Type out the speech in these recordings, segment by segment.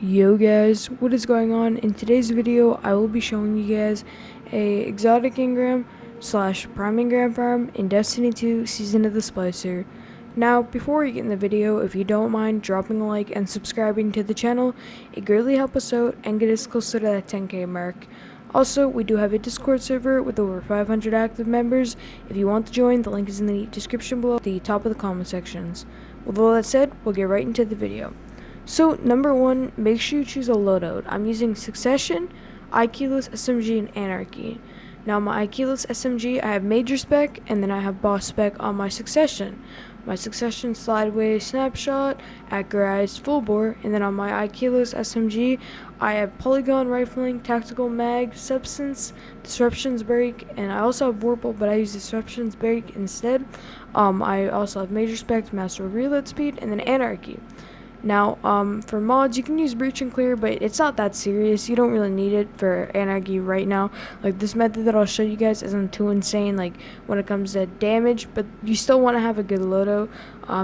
Yo guys, what is going on? In today's video, I will be showing you guys a exotic engram slash prime engram farm in Destiny 2 Season of the Splicer. Now, before we get in the video, if you don't mind dropping a like and subscribing to the channel, it greatly helps us out and get us closer to that 10k mark. Also, we do have a Discord server with over 500 active members. If you want to join, the link is in the description below, at the top of the comment sections. With all that said, we'll get right into the video. So, number one, make sure you choose a loadout. I'm using Succession, IQless, SMG, and Anarchy. Now, my IQless SMG, I have Major Spec, and then I have Boss Spec on my Succession. My Succession Slideaway Snapshot, Accurized Full Bore, and then on my IQless SMG, I have Polygon Rifling, Tactical Mag, Substance, Disruptions Break, and I also have Warple, but I use Disruptions Break instead. I also have Major Spec, Master Reload Speed, and then Anarchy. Now, for mods, you can use Breach and Clear, but it's not that serious. You don't really need it for Anarchy right now. Like, this method that I'll show you guys isn't too insane, like, when it comes to damage, but you still want to have a good loadout.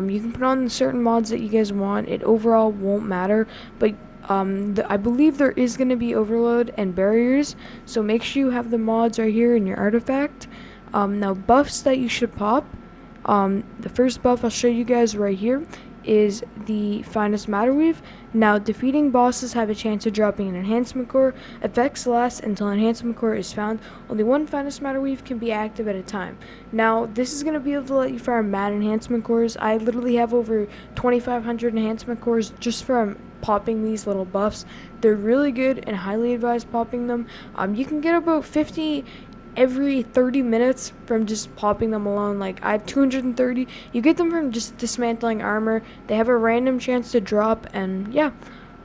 You can put on certain mods that you guys want. It overall won't matter, but I believe there is going to be overload and barriers, so make sure you have the mods right here in your artifact. Now, buffs that you should pop. The first buff I'll show you guys right here is the Finest Matter Weave. Now, defeating bosses have a chance of dropping an enhancement core. Effects last until enhancement core is found. Only one Finest Matter Weave can be active at a time. Now, this is going to be able to let you farm mad enhancement cores. I literally have over 2,500 enhancement cores just from popping these little buffs. They're really good and highly advised popping them. You can get about 50 every 30 minutes from just popping them alone. Like, I have 230. You get them from just dismantling armor. They have a random chance to drop, and yeah.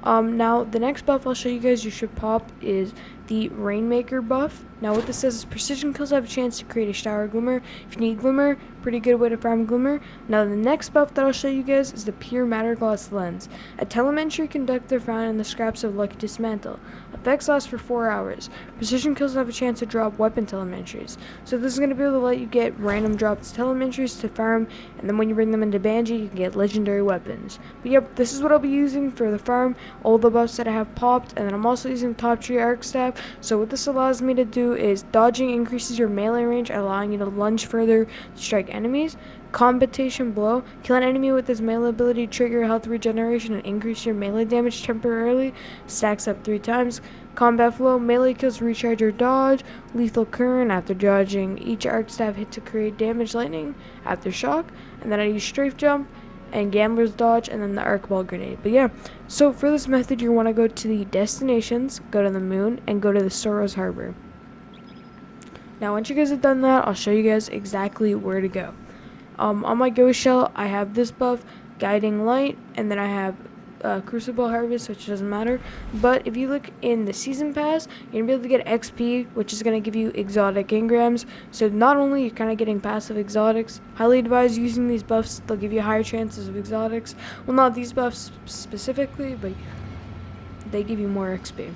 Now the next buff I'll show you guys you should pop is the Rainmaker buff. Now what this says is precision kills have a chance to create a shower glimmer. If you need glimmer, pretty good way to farm glimmer. Now the next buff that I'll show you guys is the Pure Matter Glass Lens. A telemetry conductor found in the scraps of Lucky Dismantle. Effects last for 4 hours. Precision kills have a chance to drop weapon telemetries. So this is going to be able to let you get random drops telemetries to farm, and then when you bring them into Banji, you can get legendary weapons. But yep, this is what I'll be using for the farm. All the buffs that I have popped, and then I'm also using Top Tree Arc Staff. So what this allows me to do is dodging increases your melee range, allowing you to lunge further to strike enemies. Combatation Blow. Kill an enemy with this melee ability, trigger health regeneration, and increase your melee damage temporarily. Stacks up 3 times. Combat Flow. Melee kills recharge or dodge. Lethal Current. After dodging, each arc staff hit to create damage lightning after shock. And then I use Strafe Jump and Gambler's Dodge, and then the Arc Ball Grenade. But yeah, so for this method, you want to go to the destinations, go to the moon, and go to the Soros Harbor. Now, once you guys have done that, I'll show you guys exactly where to go. On my Ghost Shell, I have this buff, Guiding Light, and then I have Crucible Harvest, which doesn't matter. But if you look in the Season Pass, you're going to be able to get XP, which is going to give you exotic engrams. So not only you're kind of getting passive exotics, highly advise using these buffs. They'll give you higher chances of exotics. Well, not these buffs specifically, but they give you more XP.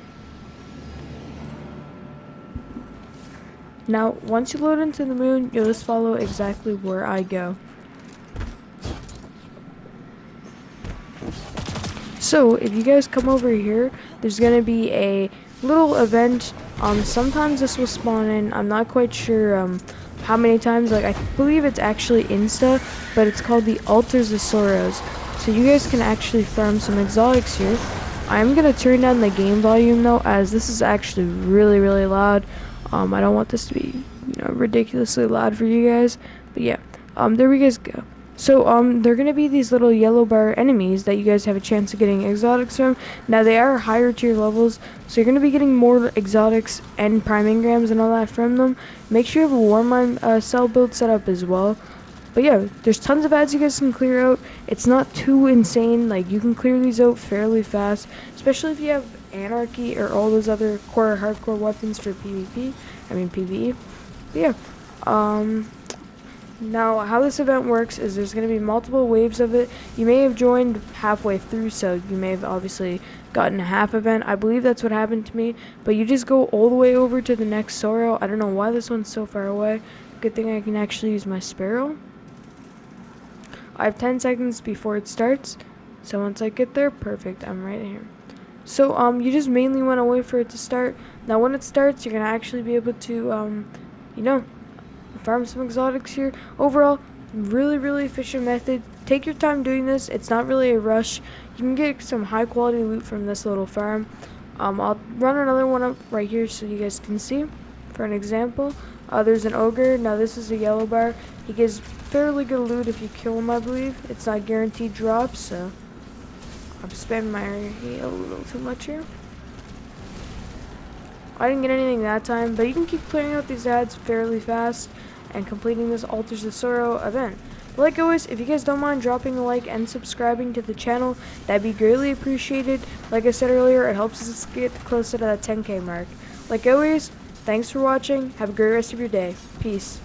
Now, once you load into the moon, you'll just follow exactly where I go. So, if you guys come over here, there's going to be a little event. Sometimes this will spawn in. I'm not quite sure how many times. Like, I believe it's actually Insta, but it's called the Altars of Soros. So you guys can actually farm some exotics here. I'm going to turn down the game volume, though, as this is actually really, really loud. I don't want this to be, ridiculously loud for you guys. But yeah, there we guys go. So, they're going to be these little yellow bar enemies that you guys have a chance of getting exotics from. Now, they are higher tier levels, so you're going to be getting more exotics and prime engrams and all that from them. Make sure you have a Warmine cell build set up as well. But yeah, there's tons of ads you guys can clear out. It's not too insane. Like, you can clear these out fairly fast, especially if you have Anarchy or all those other core hardcore weapons for PvP. I mean PvE. But yeah. Now, how this event works is there's going to be multiple waves of it. You may have joined halfway through, so you may have obviously gotten a half event. I believe that's what happened to me. But you just go all the way over to the next Soro. I don't know why this one's so far away. Good thing I can actually use my Sparrow. I have 10 seconds before it starts. So once I get there, perfect, I'm right here. So you just mainly want to wait for it to start. Now when it starts, you're gonna actually be able to you know, farm some exotics here. Overall, really efficient method. Take your time doing this. It's not really a rush. You can get some high quality loot from this little farm. I'll run another one up right here so you guys can see. For an example, there's an ogre. Now this is a yellow bar. He gives fairly good loot if you kill him, I believe. It's not guaranteed drops, so I'm spamming my area a little too much here. I didn't get anything that time, but you can keep clearing out these ads fairly fast and completing this Altars of Sorrow event. But like always, if you guys don't mind dropping a like and subscribing to the channel, that'd be greatly appreciated. Like I said earlier, it helps us get closer to that 10K mark. Like always, thanks for watching. Have a great rest of your day. Peace.